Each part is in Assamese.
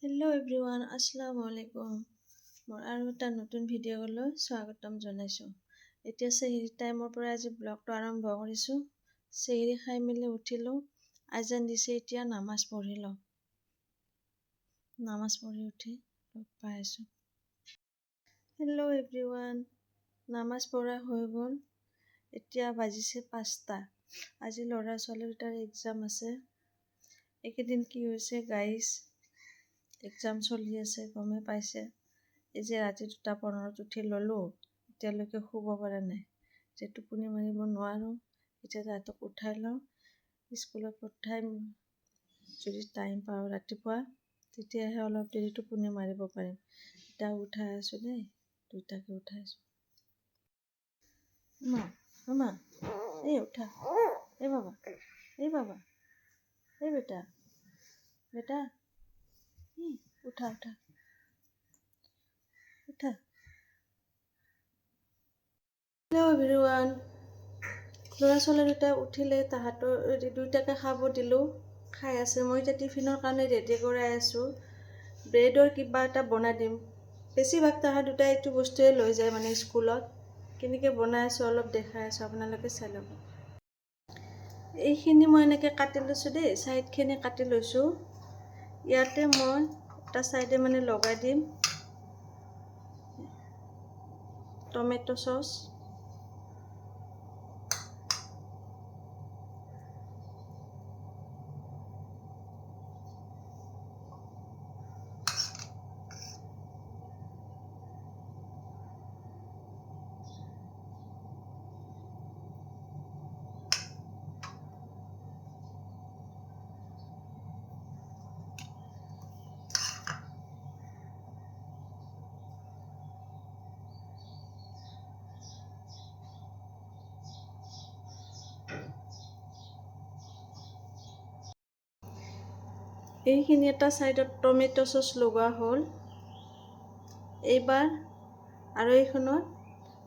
হেল্ল' এভৰিৱান, আসসালামু আলাইকুম। মোৰ আৰু এটা নতুন ভিডিঅ'লৈ স্বাগতম জনাইছোঁ। এতিয়া চেহৰি টাইমৰ পৰা আজি ব্লগটো আৰম্ভ কৰিছোঁ। চেহৰি খাই মেলি উঠিলোঁ। আজান দিছে, এতিয়া নামাজ পঢ়ি লওঁ। নামাজ পঢ়ি উঠি লগ পাই আছোঁ। হেল্ল' এভৰিৱান, নামাজ পঢ়া হৈ গ'ল। এতিয়া বাজিছে 5টা। আজি ল'ৰা ছোৱালী দুটাৰ এক্সাম আছে। এইকেইদিন কি হৈছে গাইজ, এক্সাম চলি আছে, গমেই পাইছে। এই যে ৰাতি 2:15 উঠি ল'লোঁ, এতিয়ালৈকে শুব পৰা নাই। যে টোপনি মাৰিব নোৱাৰোঁ। এতিয়া তাহাঁতক উঠাই লওঁ। স্কুলত পঠাই যদি টাইম পাওঁ ৰাতিপুৱা, তেতিয়াহে অলপ দেৰি টোপনি মাৰিব পাৰিম। এতিয়া উঠাই আছোঁ দেই, দুইটাকে উঠাই আছোঁ। মা এই উঠা, এই বাবা, এই বাবা, এই বেটা, বেটা, উঠা উঠা উঠা। হেল্ল' এভৰিৱান, ল'ৰা ছোৱালী দুটা উঠিলে, তাহাঁতৰ দুইটাকে খাব দিলোঁ। খাই আছে। মই এতিয়া টিফিনৰ কাৰণে ৰেডি কৰাই আছোঁ। ব্ৰেডৰ কিবা এটা বনাই দিম। বেছিভাগ তাহাঁত দুটাই এইটো বস্তুৱে লৈ যায় মানে স্কুলত। কেনেকৈ বনাই আছোঁ অলপ দেখাই আছোঁ, আপোনালোকে চাই ল'ব। এইখিনি মই এনেকৈ কাটি লৈছোঁ দেই, ছাইডখিনি কাটি লৈছোঁ। ইয়াতে মই এটা ছাইডে মানে লগাই দিম টমেটো চচ। এইখিনি এটা ছাইডত টমেটো চচ লগোৱা হ'ল। এইবাৰ আৰু এইখনত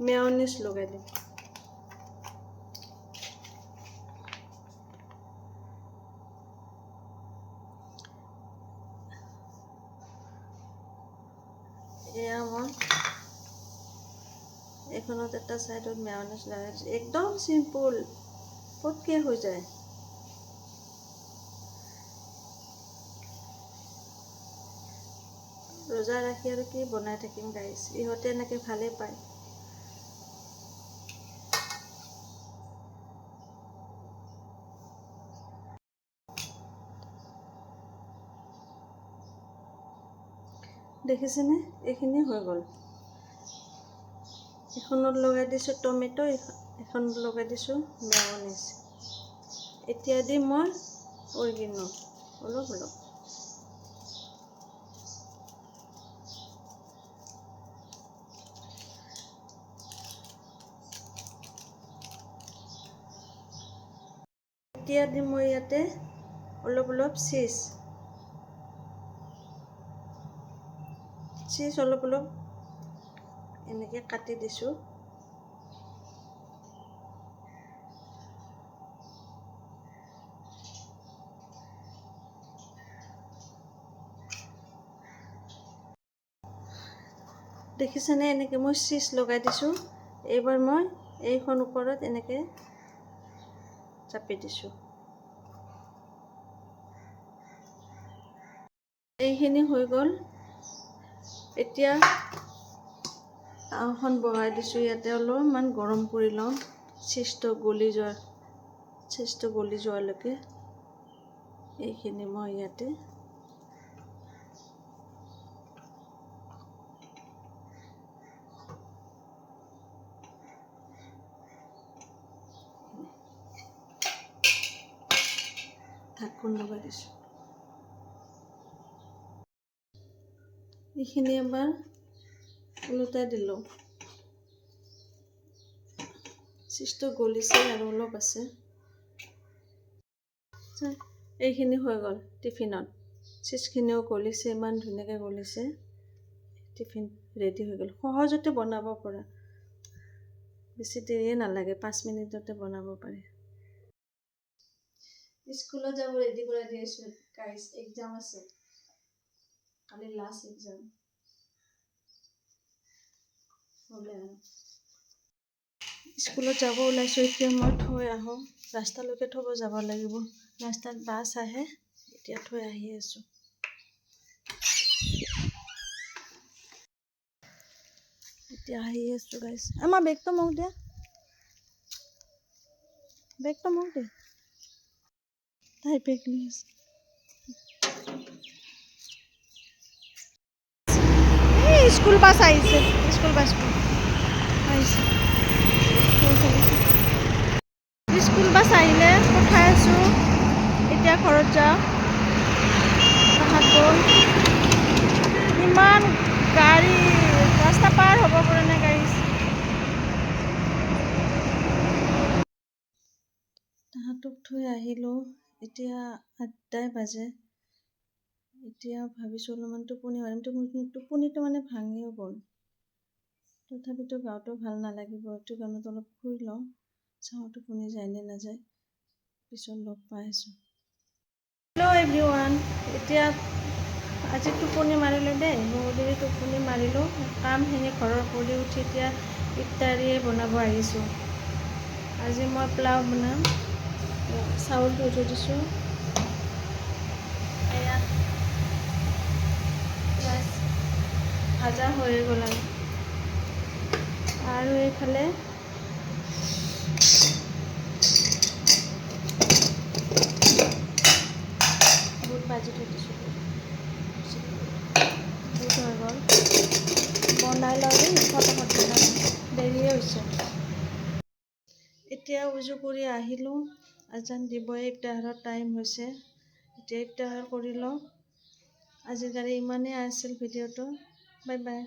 মেয়নিজ লগাই দিম। এয়া মই এইখনত এটা ছাইডত মেয়নিজ লগাই দিছোঁ। একদম চিম্পুল, পটকৈ হৈ যায়। ৰোজা ৰাখি আৰু কি বনাই থাকিম গাইজ, ইহঁতে এনেকৈ ভালেই পায়। দেখিছেনে? এইখিনি হৈ গ'ল। এখনত লগাই দিছোঁ টমেটো, এখনত লগাই দিছোঁ মেয়নিজ। এতিয়া দিম মই অৰিগেনো অলপ অলপ। এতিয়া দিম মই ইয়াতে অলপ অলপ চীজ অলপ অলপ এনেকৈ কাটি দিছোঁ। দেখিছেনে? এনেকৈ মই চীজ লগাই দিছোঁ। এইবাৰ মই এইখন ওপৰত এনেকৈ চাপি দিছোঁ। এইখিনি হৈ গ'ল। এতিয়া টাৱাখন বহাই দিছোঁ। ইয়াতে অলপমান গৰম কৰি লওঁ, চীজটো গলি যোৱালৈকে। এইখিনি মই ইয়াতে ঢাকোন লগাই দিছোঁ। এইখিনি এবাৰ ওলোটাই দিলোঁ। চীজটো গলিছে আৰু অলপ আছে। এইখিনি হৈ গ'ল টিফিনত। চীজখিনিও গলিছে, ইমান ধুনীয়াকৈ গলিছে। টিফিন ৰেডি হৈ গ'ল। সহজতে বনাব পৰা, বেছি দেৰিয়ে নালাগে, 5 মিনিটতে বনাব পাৰি। স্কুলত যাব ৰেডি কৰাই দি আছোঁ গাইজ, এক্সাম আছে। কালি লাষ্ট এক্সাম হ'লে আৰু স্কুলত যাব ওলাইছোঁ। এতিয়া মই থৈ আহোঁ, ৰাস্তালৈকে থ'ব যাব লাগিব। ৰাস্তাত বাছ আহে, এতিয়া থৈ আহি আছোঁ। এতিয়া আহি আছোঁ গাইছ। আমাৰ বেগটো মোক দিয়া, বেগটো মোক দে। তাই বেগ লৈ আছে। এই স্কুল বাছ আহিছে, স্কুল বাছটো আহিছে। স্কুল বাছ আহিলে পঠাই আছোঁ। এতিয়া ঘৰত যাওঁ। তাহাঁত গ'ল। ইমান গাড়ী, ৰাস্তা পাৰ হ'ব পৰা নাই গাড়ী। তাহাঁতক থৈ আহিলোঁ। এতিয়া 8টাই বাজে। এতিয়া ভাবিছোঁ অলপমান টোপনি মাৰিম। টোপনিটো মানে ভাঙিও গ'ল। তথাপিতো গাটো ভাল নালাগিব, এইটো কাৰণত অলপ শুই লওঁ। চাওঁ টোপনি যায় নে নাযায়, পিছত লগ পাই আছোঁ। হেল্ল' এভৰিৱান, এতিয়া আজি টোপনি মাৰিলোঁ দেই, বহুত দেৰি টোপনি মাৰিলোঁ। কামখিনি ঘৰৰ কৰি উঠি এতিয়া ইফতাৰীয়ে বনাব আহিছোঁ। আজি মই পোলাও বনাম। চাউল ধুই থৈ দিছোঁ। এয়া পিঁয়াজ ভাজা হৈয়ে গ'ল আৰু এইফালে বুট ভাজি থৈ দিছোঁ। বুট হৈ গ'ল, বনাই লওঁ দেই, ফটাফট বনাই, দেৰিয়ে হৈছে। এতিয়া উজু কৰি আহিলোঁ। আজান দিবই, ইফতাৰৰ টাইম হৈছে। এতিয়া ইফতাৰ কৰি লওঁ। আজিৰ কাৰণে ইমানেই আছিল ভিডিঅ'টো। Bye bye.